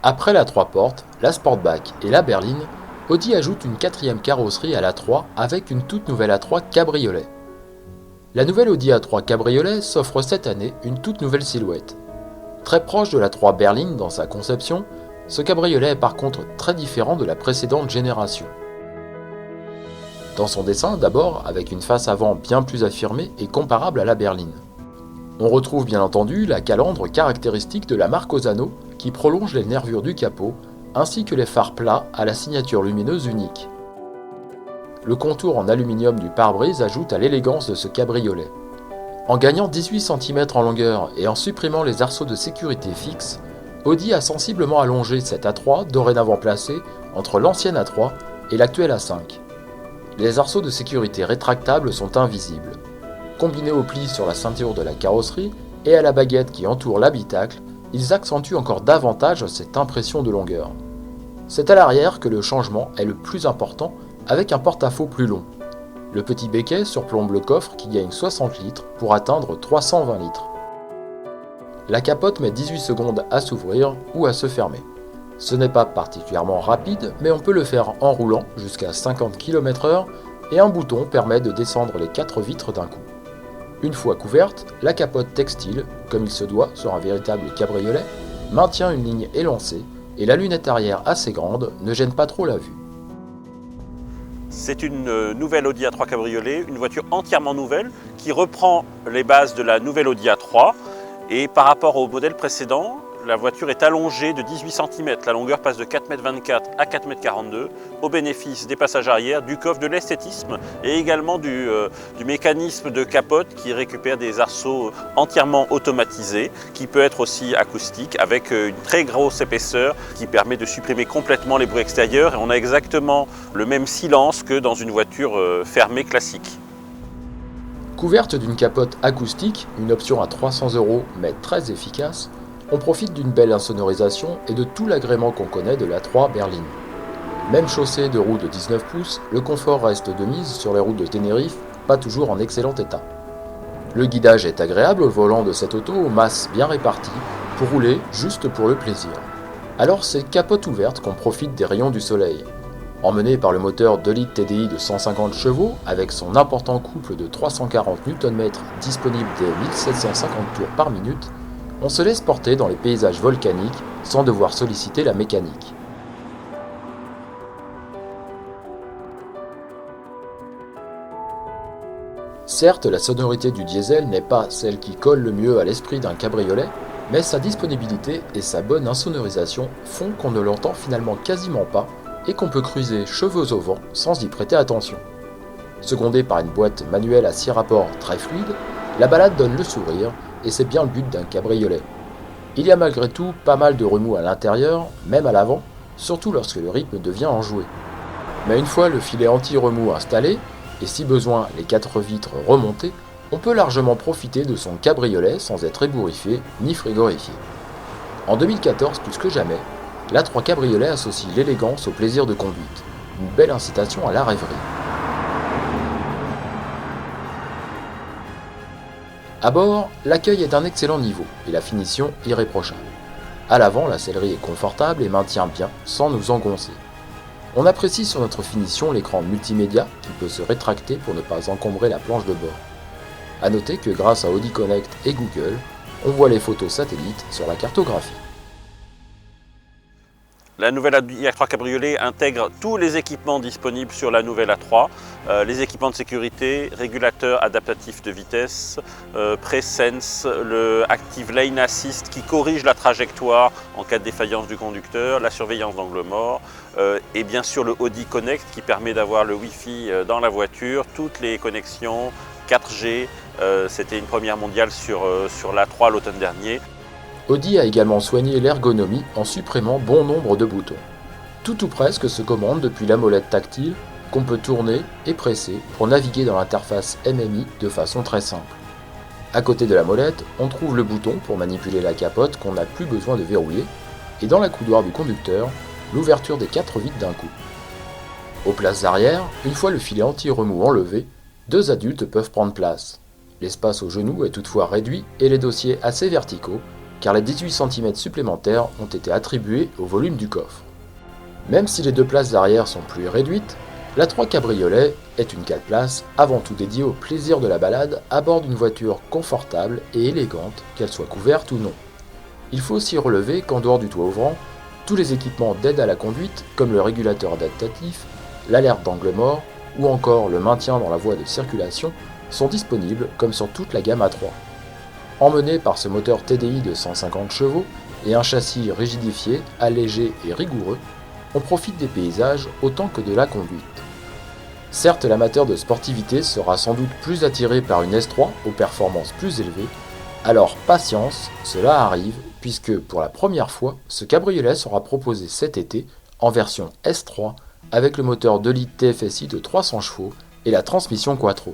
Après la 3 portes, la Sportback et la berline, Audi ajoute une quatrième carrosserie à l'A3 avec une toute nouvelle A3 cabriolet. La nouvelle Audi A3 cabriolet s'offre cette année une toute nouvelle silhouette. Très proche de l'A3 berline dans sa conception, ce cabriolet est par contre très différent de la précédente génération. Dans son dessin d'abord, avec une face avant bien plus affirmée et comparable à la berline. On retrouve bien entendu la calandre caractéristique de la marque Osano qui prolonge les nervures du capot, ainsi que les phares plats à la signature lumineuse unique. Le contour en aluminium du pare-brise ajoute à l'élégance de ce cabriolet. En gagnant 18 cm en longueur et en supprimant les arceaux de sécurité fixes, Audi a sensiblement allongé cette A3 dorénavant placée entre l'ancienne A3 et l'actuelle A5. Les arceaux de sécurité rétractables sont invisibles. Combinés aux plis sur la ceinture de la carrosserie et à la baguette qui entoure l'habitacle, ils accentuent encore davantage cette impression de longueur. C'est à l'arrière que le changement est le plus important avec un porte-à-faux plus long. Le petit béquet surplombe le coffre qui gagne 60 litres pour atteindre 320 litres. La capote met 18 secondes à s'ouvrir ou à se fermer. Ce n'est pas particulièrement rapide, mais on peut le faire en roulant jusqu'à 50 km/h et un bouton permet de descendre les 4 vitres d'un coup. Une fois couverte, la capote textile, comme il se doit sur un véritable cabriolet, maintient une ligne élancée et la lunette arrière assez grande ne gêne pas trop la vue. C'est une nouvelle Audi A3 cabriolet, une voiture entièrement nouvelle qui reprend les bases de la nouvelle Audi A3 et par rapport au modèle précédent, la voiture est allongée de 18 cm. La longueur passe de 4,24 m à 4,42 m au bénéfice des passages arrière, du coffre, de l'esthétisme et également du mécanisme de capote qui récupère des arceaux entièrement automatisés, qui peut être aussi acoustique avec une très grosse épaisseur qui permet de supprimer complètement les bruits extérieurs et on a exactement le même silence que dans une voiture fermée classique. Couverte d'une capote acoustique, une option à 300 € mais très efficace, on profite d'une belle insonorisation et de tout l'agrément qu'on connaît de l'A3 berline. Même chaussée de roues de 19 pouces, le confort reste de mise sur les routes de Tenerife, pas toujours en excellent état. Le guidage est agréable au volant de cette auto aux masses bien réparties, pour rouler juste pour le plaisir. Alors c'est capote ouverte qu'on profite des rayons du soleil. Emmené par le moteur 2 litres TDI de 150 chevaux, avec son important couple de 340 Nm disponible dès 1750 tours par minute, on se laisse porter dans les paysages volcaniques sans devoir solliciter la mécanique. Certes, la sonorité du diesel n'est pas celle qui colle le mieux à l'esprit d'un cabriolet, mais sa disponibilité et sa bonne insonorisation font qu'on ne l'entend finalement quasiment pas et qu'on peut cruiser cheveux au vent sans y prêter attention. Secondée par une boîte manuelle à 6 rapports très fluide, la balade donne le sourire et c'est bien le but d'un cabriolet. Il y a malgré tout pas mal de remous à l'intérieur, même à l'avant, surtout lorsque le rythme devient enjoué. Mais une fois le filet anti-remous installé, et si besoin les 4 vitres remontées, on peut largement profiter de son cabriolet sans être ébouriffé ni frigorifié. En 2014, plus que jamais, l'A3 cabriolet associe l'élégance au plaisir de conduite, une belle incitation à la rêverie. À bord, l'accueil est d'un excellent niveau et la finition irréprochable. À l'avant, la sellerie est confortable et maintient bien sans nous engoncer. On apprécie sur notre finition l'écran multimédia qui peut se rétracter pour ne pas encombrer la planche de bord. A noter que grâce à Audi Connect et Google, on voit les photos satellites sur la cartographie. La nouvelle Audi A3 cabriolet intègre tous les équipements disponibles sur la nouvelle A3, les équipements de sécurité, régulateur adaptatif de vitesse, Presense, le Active Lane Assist qui corrige la trajectoire en cas de défaillance du conducteur, la surveillance d'angle mort et bien sûr le Audi Connect qui permet d'avoir le Wi-Fi dans la voiture, toutes les connexions 4G, c'était une première mondiale sur l'A3 l'automne dernier. Audi a également soigné l'ergonomie en supprimant bon nombre de boutons. Tout ou presque se commande depuis la molette tactile qu'on peut tourner et presser pour naviguer dans l'interface MMI de façon très simple. À côté de la molette, on trouve le bouton pour manipuler la capote qu'on n'a plus besoin de verrouiller et dans la coudoir du conducteur, l'ouverture des 4 vitres d'un coup. Aux places arrière, une fois le filet anti-remous enlevé, 2 adultes peuvent prendre place. L'espace au genou est toutefois réduit et les dossiers assez verticaux car les 18 cm supplémentaires ont été attribués au volume du coffre. Même si les deux places arrière sont plus réduites, la 3 Cabriolet est une 4 places avant tout dédiée au plaisir de la balade à bord d'une voiture confortable et élégante, qu'elle soit couverte ou non. Il faut aussi relever qu'en dehors du toit ouvrant, tous les équipements d'aide à la conduite, comme le régulateur adaptatif, l'alerte d'angle mort ou encore le maintien dans la voie de circulation, sont disponibles comme sur toute la gamme A3. Emmené par ce moteur TDI de 150 chevaux et un châssis rigidifié, allégé et rigoureux, on profite des paysages autant que de la conduite. Certes, l'amateur de sportivité sera sans doute plus attiré par une S3 aux performances plus élevées, alors patience, cela arrive, puisque pour la première fois, ce cabriolet sera proposé cet été en version S3 avec le moteur 2 litres TFSI de 300 chevaux et la transmission Quattro.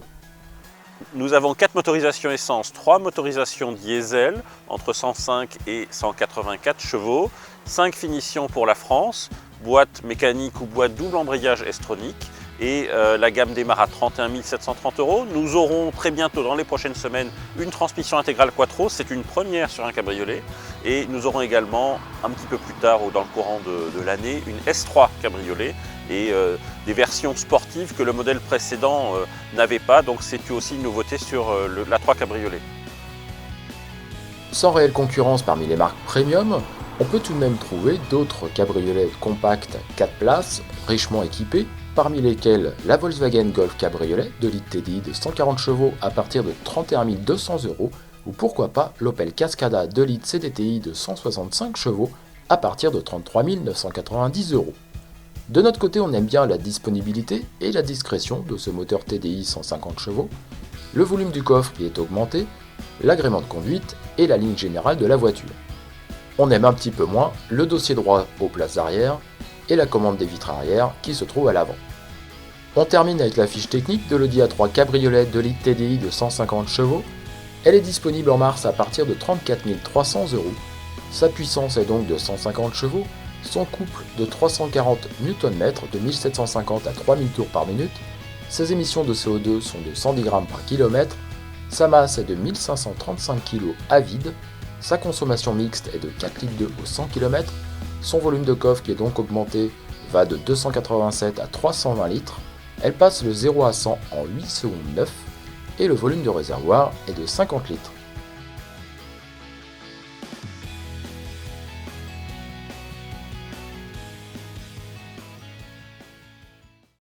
Nous avons 4 motorisations essence, 3 motorisations diesel entre 105 et 184 chevaux, 5 finitions pour la France, boîte mécanique ou boîte double embrayage S-tronique et la gamme démarre à 31 730 €. Nous aurons très bientôt, dans les prochaines semaines, une transmission intégrale Quattro, c'est une première sur un cabriolet. Et nous aurons également, un petit peu plus tard ou dans le courant de l'année, une S3 cabriolet et des versions sportives que le modèle précédent n'avait pas. Donc c'est aussi une nouveauté sur la 3 cabriolet. Sans réelle concurrence parmi les marques premium, on peut tout de même trouver d'autres cabriolets compacts 4 places, richement équipés, parmi lesquels la Volkswagen Golf Cabriolet 2 litres TDI de 140 chevaux à partir de 31 200 € ou pourquoi pas l'Opel Cascada 2 litres CDTI de 165 chevaux à partir de 33 990 €. De notre côté, on aime bien la disponibilité et la discrétion de ce moteur TDI 150 chevaux, le volume du coffre qui est augmenté, l'agrément de conduite et la ligne générale de la voiture. On aime un petit peu moins le dossier droit aux places arrière et la commande des vitres arrière qui se trouve à l'avant. On termine avec la fiche technique de l'Audi A3 Cabriolet 2 litres TDI de 150 chevaux. Elle est disponible en mars à partir de 34 300 €. Sa puissance est donc de 150 chevaux, son couple de 340 Nm de 1750 à 3000 tours par minute, ses émissions de CO2 sont de 110 g par km, sa masse est de 1535 kg à vide, sa consommation mixte est de 4 litres d'eau au 100 km, son volume de coffre qui est donc augmenté va de 287 à 320 litres, elle passe le 0 à 100 en 8 secondes 9 et le volume de réservoir est de 50 litres.